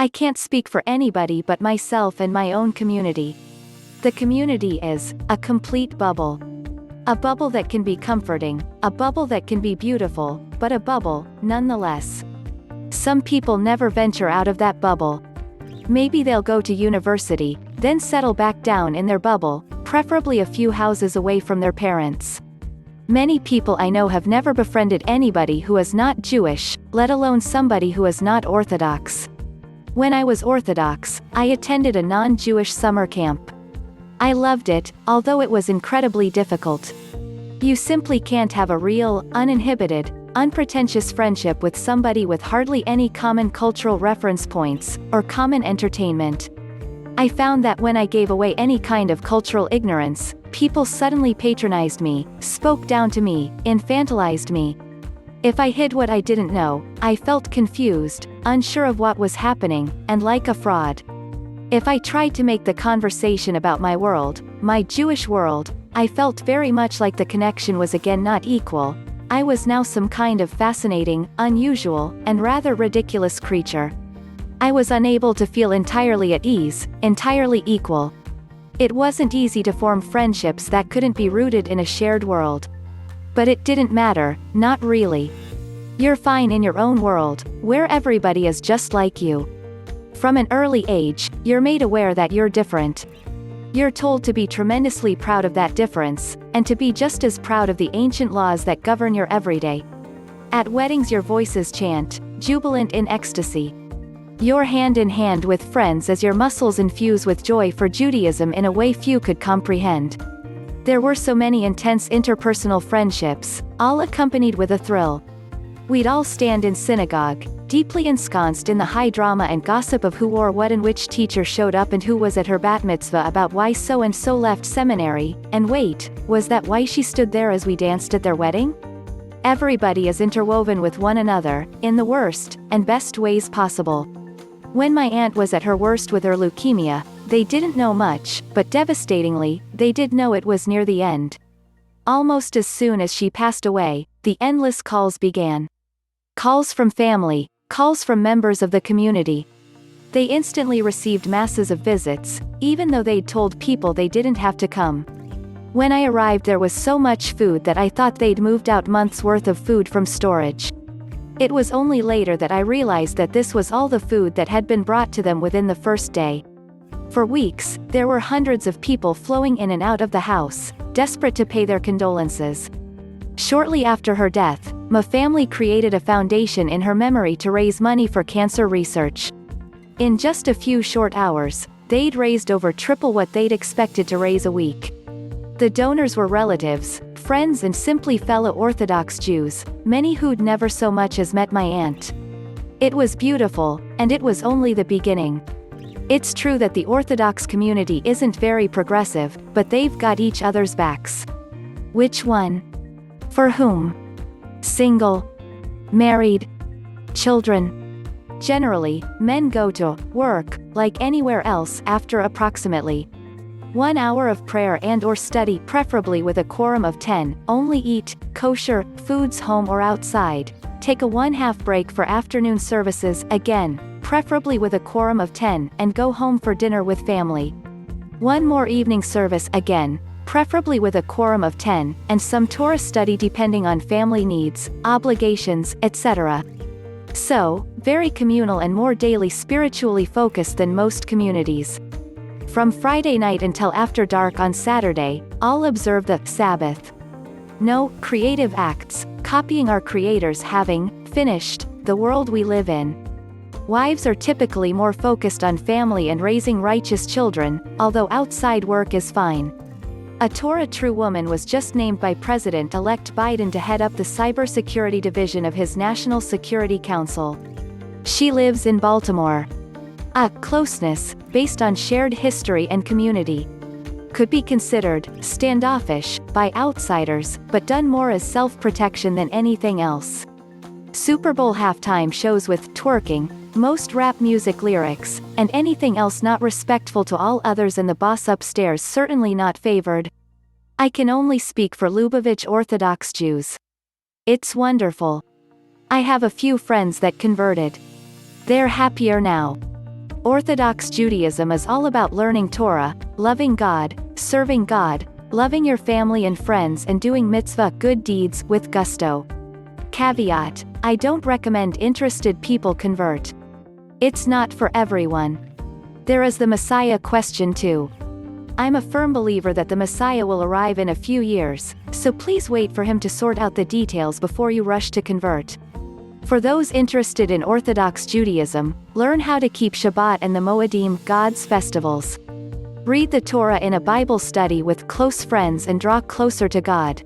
I can't speak for anybody but myself and my own community. The community is a complete bubble. A bubble that can be comforting, a bubble that can be beautiful, but a bubble, nonetheless. Some people never venture out of that bubble. Maybe they'll go to university, then settle back down in their bubble, preferably a few houses away from their parents. Many people I know have never befriended anybody who is not Jewish, let alone somebody who is not Orthodox. When I was Orthodox, I attended a non-Jewish summer camp. I loved it, although it was incredibly difficult. You simply can't have a real, uninhibited, unpretentious friendship with somebody with hardly any common cultural reference points, or common entertainment. I found that when I gave away any kind of cultural ignorance, people suddenly patronized me, spoke down to me, infantilized me. If I hid what I didn't know, I felt confused, unsure of what was happening, and like a fraud. If I tried to make the conversation about my world, my Jewish world, I felt very much like the connection was again not equal. I was now some kind of fascinating, unusual, and rather ridiculous creature. I was unable to feel entirely at ease, entirely equal. It wasn't easy to form friendships that couldn't be rooted in a shared world. But it didn't matter, not really. You're fine in your own world, where everybody is just like you. From an early age, you're made aware that you're different. You're told to be tremendously proud of that difference, and to be just as proud of the ancient laws that govern your everyday. At weddings your voices chant, jubilant in ecstasy. You're hand in hand with friends as your muscles infuse with joy for Judaism in a way few could comprehend. There were so many intense interpersonal friendships, all accompanied with a thrill. We'd all stand in synagogue, deeply ensconced in the high drama and gossip of who wore what and which teacher showed up and who was at her bat mitzvah about why so-and-so left seminary, and wait, was that why she stood there as we danced at their wedding? Everybody is interwoven with one another, in the worst, and best ways possible. When my aunt was at her worst with her leukemia, they didn't know much, but devastatingly, they did know it was near the end. Almost as soon as she passed away, the endless calls began. Calls from family, calls from members of the community. They instantly received masses of visits, even though they'd told people they didn't have to come. When I arrived there was so much food that I thought they'd moved out months' worth of food from storage. It was only later that I realized that this was all the food that had been brought to them within the first day. For weeks, there were hundreds of people flowing in and out of the house, desperate to pay their condolences. Shortly after her death, my family created a foundation in her memory to raise money for cancer research. In just a few short hours, they'd raised over triple what they'd expected to raise a week. The donors were relatives, friends and simply fellow Orthodox Jews, many who'd never so much as met my aunt. It was beautiful, and it was only the beginning. It's true that the Orthodox community isn't very progressive, but they've got each other's backs. Which one? For whom? Single? Married? Children? Generally, men go to work, like anywhere else, after approximately 1 hour of prayer and/or study, preferably with a quorum of 10, only eat kosher foods home or outside, take a 1/2 break for afternoon services, again, preferably with a quorum of 10, and go home for dinner with family. One more evening service, again, preferably with a quorum of 10, and some Torah study depending on family needs, obligations, etc. So, very communal and more daily spiritually focused than most communities. From Friday night until after dark on Saturday, all observe the Sabbath. No creative acts, copying our creators having finished the world we live in. Wives are typically more focused on family and raising righteous children, although outside work is fine. A Torah true woman was just named by President-elect Biden to head up the cybersecurity division of his National Security Council. She lives in Baltimore. A closeness, based on shared history and community. Could be considered standoffish by outsiders, but done more as self-protection than anything else. Super Bowl halftime shows with twerking, most rap music lyrics, and anything else not respectful to all others, and the boss upstairs certainly not favored. I can only speak for Lubavitch Orthodox Jews. It's wonderful. I have a few friends that converted. They're happier now. Orthodox Judaism is all about learning Torah, loving God, serving God, loving your family and friends, and doing mitzvah good deeds with gusto. Caveat: I don't recommend interested people convert. It's not for everyone. There is the Messiah question too. I'm a firm believer that the Messiah will arrive in a few years, so please wait for him to sort out the details before you rush to convert. For those interested in Orthodox Judaism, learn how to keep Shabbat and the Moedim, God's festivals. Read the Torah in a Bible study with close friends and draw closer to God.